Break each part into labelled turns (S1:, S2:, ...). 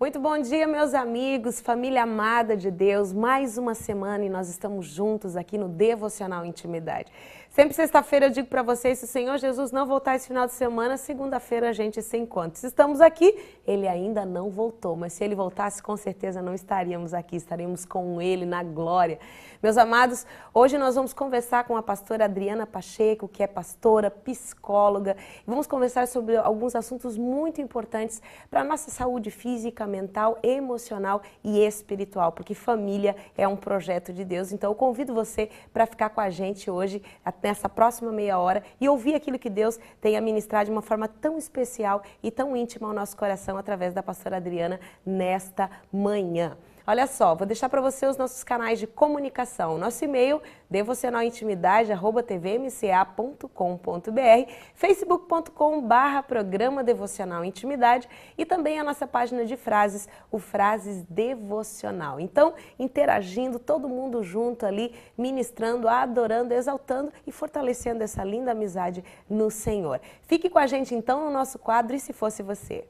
S1: Muito bom dia, meus amigos, família amada de Deus. Mais uma semana e nós estamos juntos aqui no Devocional Intimidade. Sempre sexta-feira eu digo para vocês, se o Senhor Jesus não voltar esse final de semana, segunda-feira a gente se encontra. Se estamos aqui, Ele ainda não voltou, mas se Ele voltasse, com certeza não estaríamos aqui, estaremos com Ele na glória. Meus amados, hoje nós vamos conversar com a pastora Adriana Pacheco, que é pastora, psicóloga, e vamos conversar sobre alguns assuntos muito importantes para a nossa saúde física, mental, emocional e espiritual, porque família é um projeto de Deus. Então eu convido você para ficar com a gente hoje, nessa próxima meia hora, e ouvir aquilo que Deus tem a ministrar de uma forma tão especial e tão íntima ao nosso coração através da pastora Adriana nesta manhã. Olha só, vou deixar para você os nossos canais de comunicação. Nosso e-mail, devocionalintimidade@tvmca.com.br, facebook.com/programa Devocional Intimidade e também a nossa página de frases, o Frases Devocional. Então, interagindo, todo mundo junto ali, ministrando, adorando, exaltando e fortalecendo essa linda amizade no Senhor. Fique com a gente então no nosso quadro E Se Fosse Você.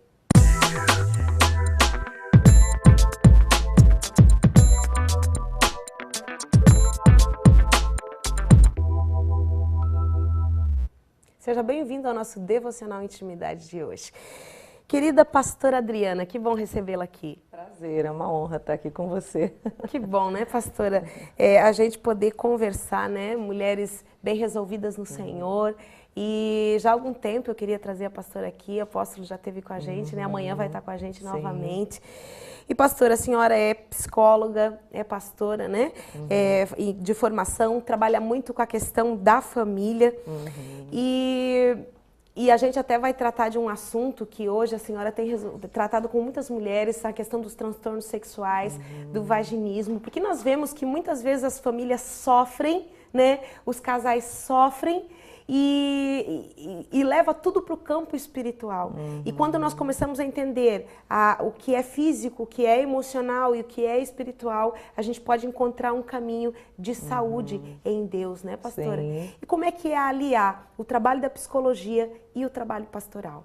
S1: Seja bem-vindo ao nosso Devocional Intimidade de hoje. Querida pastora Adriana, que bom recebê-la aqui.
S2: Prazer, é uma honra estar aqui com você.
S1: Que bom, né, pastora? A gente poder conversar, né? Mulheres bem resolvidas no Senhor. E já há algum tempo eu queria trazer a pastora aqui, o apóstolo já esteve com a gente, né? Amanhã vai estar com a gente novamente. E pastora, a senhora é psicóloga, é pastora, né? De formação, trabalha muito com a questão da família. E a gente até vai tratar de um assunto que hoje a senhora tem tratado com muitas mulheres, a questão dos transtornos sexuais, do vaginismo, porque nós vemos que muitas vezes as famílias sofrem, né? Os casais sofrem e leva tudo para o campo espiritual. E quando nós começamos a entender o que é físico, o que é emocional e o que é espiritual, a gente pode encontrar um caminho de saúde em Deus, né, pastora?
S2: Sim.
S1: E como é que é aliar o trabalho da psicologia e o trabalho pastoral?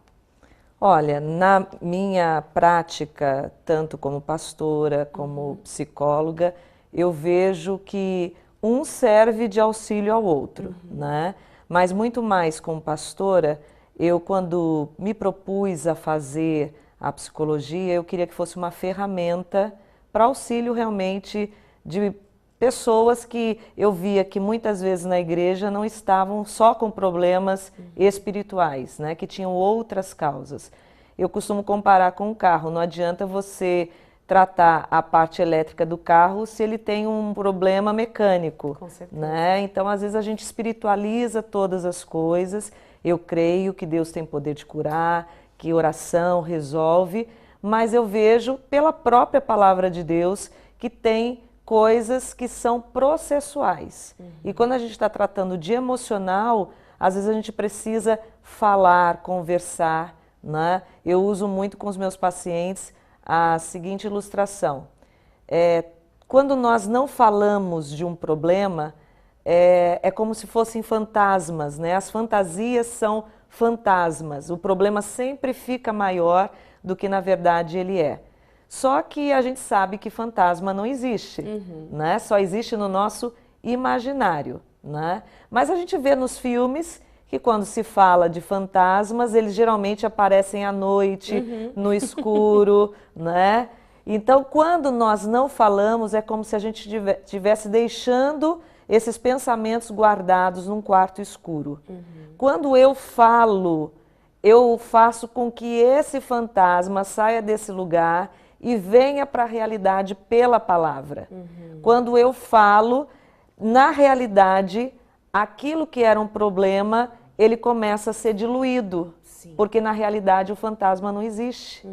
S2: Olha, na minha prática, tanto como pastora, como psicóloga, eu vejo que um serve de auxílio ao outro, né? Mas muito mais como pastora, eu quando me propus a fazer a psicologia, eu queria que fosse uma ferramenta para auxílio realmente de pessoas que eu via que muitas vezes na igreja não estavam só com problemas espirituais, né, que tinham outras causas. Eu costumo comparar com um carro, não adianta você tratar a parte elétrica do carro se ele tem um problema mecânico,
S1: Com certeza.
S2: né? Então, às vezes a gente espiritualiza todas as coisas. Eu creio que Deus tem poder de curar, que oração resolve, mas eu vejo pela própria palavra de Deus que tem coisas que são processuais. E quando a gente está tratando de emocional, às vezes a gente precisa falar, conversar, né? Eu uso muito com os meus pacientes a seguinte ilustração. Quando nós não falamos de um problema, é como se fossem fantasmas, né? As fantasias são fantasmas. O problema sempre fica maior do que na verdade ele é. Só que a gente sabe que fantasma não existe, né? Só existe no nosso imaginário, né? Mas a gente vê nos filmes que quando se fala de fantasmas, eles geralmente aparecem à noite, no escuro, né? Então, quando nós não falamos, é como se a gente estivesse deixando esses pensamentos guardados num quarto escuro. Quando eu falo, eu faço com que esse fantasma saia desse lugar e venha para a realidade pela palavra. Quando eu falo, na realidade, aquilo que era um problema, ele começa a ser diluído, porque na realidade o fantasma não existe.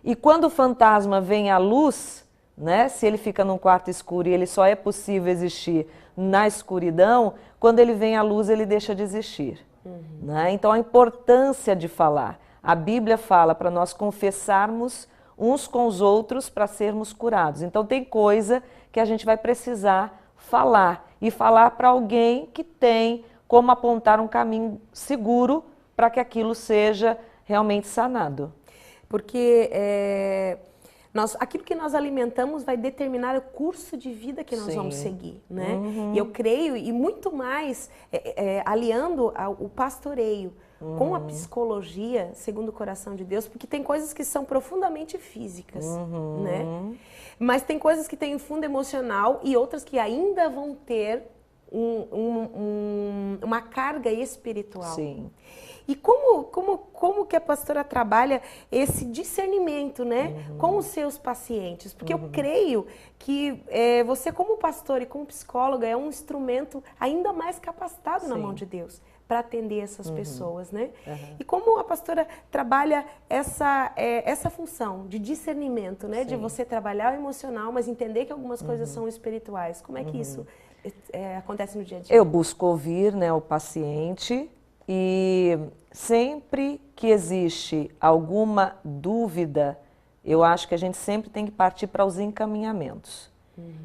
S2: E quando o fantasma vem à luz, né, se ele fica num quarto escuro e ele só é possível existir na escuridão, quando ele vem à luz ele deixa de existir. Né? Então a importância de falar. A Bíblia fala para nós confessarmos uns com os outros para sermos curados. Então tem coisa que a gente vai precisar falar e falar para alguém que tem como apontar um caminho seguro para que aquilo seja realmente sanado.
S1: Porque aquilo que nós alimentamos vai determinar o curso de vida que nós vamos seguir, né? E eu creio, e muito mais, aliando o pastoreio com a psicologia, segundo o coração de Deus, porque tem coisas que são profundamente físicas, né? Mas tem coisas que têm um fundo emocional e outras que ainda vão ter uma carga espiritual.
S2: Sim.
S1: E como que a pastora trabalha esse discernimento, né, com os seus pacientes? Porque eu creio que você, como pastor e como psicóloga, é um instrumento ainda mais capacitado na mão de Deus para atender essas pessoas, né? E como a pastora trabalha essa função de discernimento, né? De você trabalhar o emocional, mas entender que algumas coisas são espirituais. Como é que isso acontece no dia a dia?
S2: Eu busco ouvir, né, o paciente, e sempre que existe alguma dúvida, eu acho que a gente sempre tem que partir para os encaminhamentos.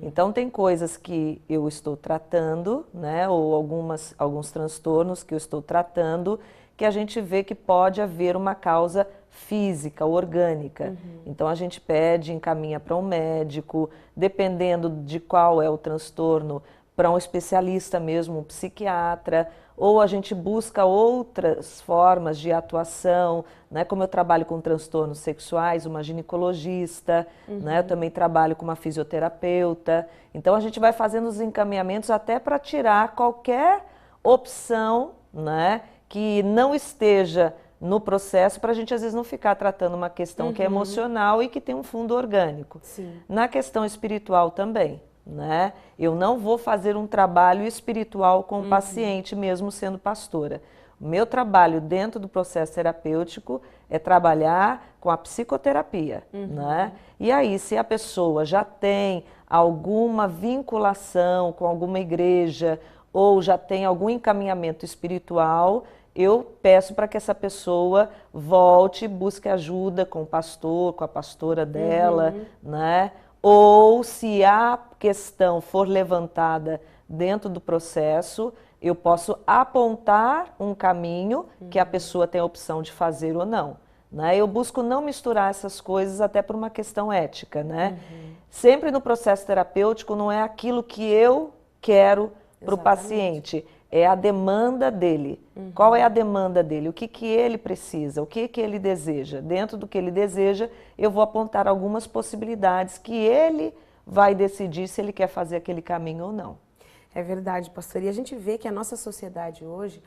S2: Então tem coisas que eu estou tratando, né, ou alguns transtornos que eu estou tratando, que a gente vê que pode haver uma causa física, orgânica. Então a gente pede, encaminha para um médico, dependendo de qual é o transtorno, para um especialista mesmo, um psiquiatra, ou a gente busca outras formas de atuação, né? Como eu trabalho com transtornos sexuais, uma ginecologista, né? Eu também trabalho com uma fisioterapeuta. Então a gente vai fazendo os encaminhamentos até para tirar qualquer opção, né, que não esteja no processo, para a gente às vezes não ficar tratando uma questão que é emocional e que tem um fundo orgânico. Na questão espiritual também. Né? Eu não vou fazer um trabalho espiritual com o paciente, mesmo sendo pastora. O meu trabalho dentro do processo terapêutico é trabalhar com a psicoterapia. Né? E aí, se a pessoa já tem alguma vinculação com alguma igreja ou já tem algum encaminhamento espiritual, eu peço para que essa pessoa volte e busque ajuda com o pastor, com a pastora dela, né? Ou se a questão for levantada dentro do processo, eu posso apontar um caminho que a pessoa tem a opção de fazer ou não. Né? Eu busco não misturar essas coisas até por uma questão ética. Né? Sempre no processo terapêutico não é aquilo que eu quero para o paciente, é a demanda dele. Qual é a demanda dele? O que ele precisa? O que ele deseja? Dentro do que ele deseja, eu vou apontar algumas possibilidades que ele vai decidir se ele quer fazer aquele caminho ou não.
S1: É verdade, pastor. E a gente vê que a nossa sociedade hoje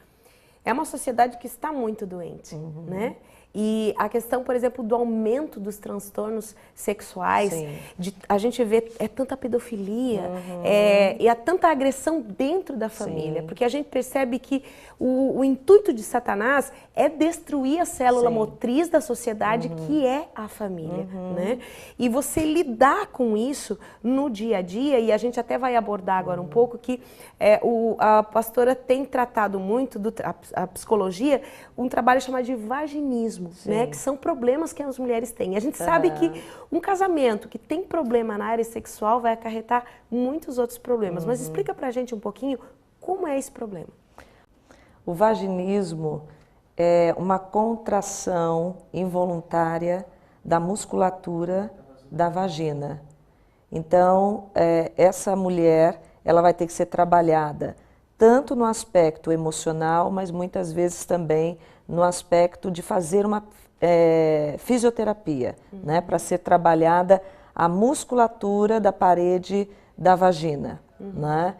S1: é uma sociedade que está muito doente, né? E a questão, por exemplo, do aumento dos transtornos sexuais, a gente vê tanta pedofilia, e há tanta agressão dentro da família, porque a gente percebe que o intuito de Satanás é destruir a célula motriz da sociedade, que é a família, né? E você lidar com isso no dia a dia, e a gente até vai abordar agora um pouco, que a pastora tem tratado muito, a psicologia, um trabalho chamado de vaginismo. Né, que são problemas que as mulheres têm. A gente sabe que um casamento que tem problema na área sexual vai acarretar muitos outros problemas. Mas explica pra gente um pouquinho como é esse problema.
S2: O vaginismo é uma contração involuntária da musculatura da vagina. Então, essa mulher, ela vai ter que ser trabalhada tanto no aspecto emocional, mas muitas vezes também no aspecto de fazer uma fisioterapia, né, para ser trabalhada a musculatura da parede da vagina. Né?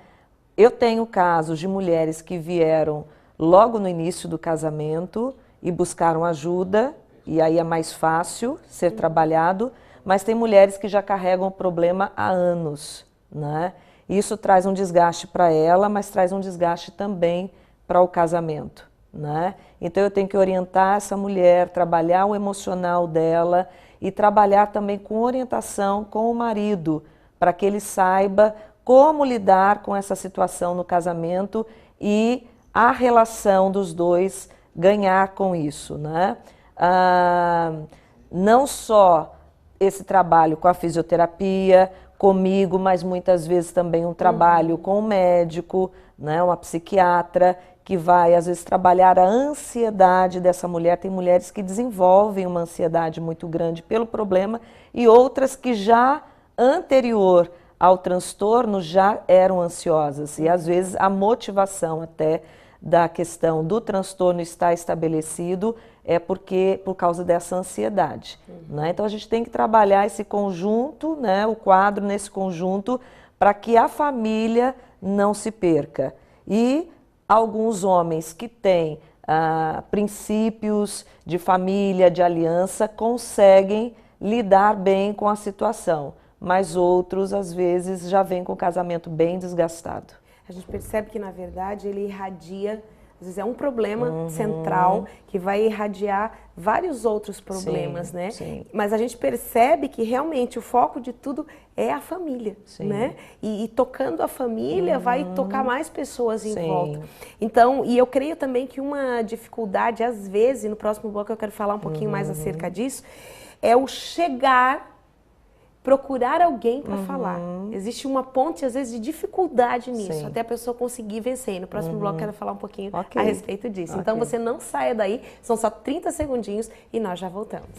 S2: Eu tenho casos de mulheres que vieram logo no início do casamento e buscaram ajuda, e aí é mais fácil ser trabalhado, mas tem mulheres que já carregam o problema há anos. Né? Isso traz um desgaste para ela, mas traz um desgaste também para o casamento. Né? Então eu tenho que orientar essa mulher, trabalhar o emocional dela e trabalhar também com orientação com o marido, para que ele saiba como lidar com essa situação no casamento e a relação dos dois ganhar com isso. Né? Não só esse trabalho com a fisioterapia, comigo, mas muitas vezes também um trabalho com o médico, né, uma psiquiatra, que vai, às vezes, trabalhar a ansiedade dessa mulher. Tem mulheres que desenvolvem uma ansiedade muito grande pelo problema e outras que já anterior ao transtorno já eram ansiosas. E, às vezes, a motivação até da questão do transtorno estar estabelecido é por causa dessa ansiedade. Né? Então, a gente tem que trabalhar esse conjunto, né, o quadro nesse conjunto, para que a família não se perca. E alguns homens que têm princípios de família, de aliança, conseguem lidar bem com a situação, mas outros, às vezes, já vêm com o casamento bem desgastado.
S1: A gente percebe que, na verdade, ele irradia, às vezes é um problema central que vai irradiar vários outros problemas,
S2: Sim,
S1: né?
S2: sim.
S1: Mas a gente percebe que realmente o foco de tudo é a família,
S2: Sim.
S1: né? E tocando a família vai tocar mais pessoas em
S2: Sim.
S1: volta. Então, e eu creio também que uma dificuldade, às vezes, no próximo bloco eu quero falar um pouquinho mais acerca disso, é o procurar alguém para falar. Existe uma ponte, às vezes, de dificuldade nisso,
S2: Sim.
S1: até a pessoa conseguir vencer. E no próximo bloco eu quero falar um pouquinho
S2: Ok.
S1: a respeito disso. Então,
S2: Ok.
S1: você não saia daí, são só 30 segundinhos e nós já voltamos.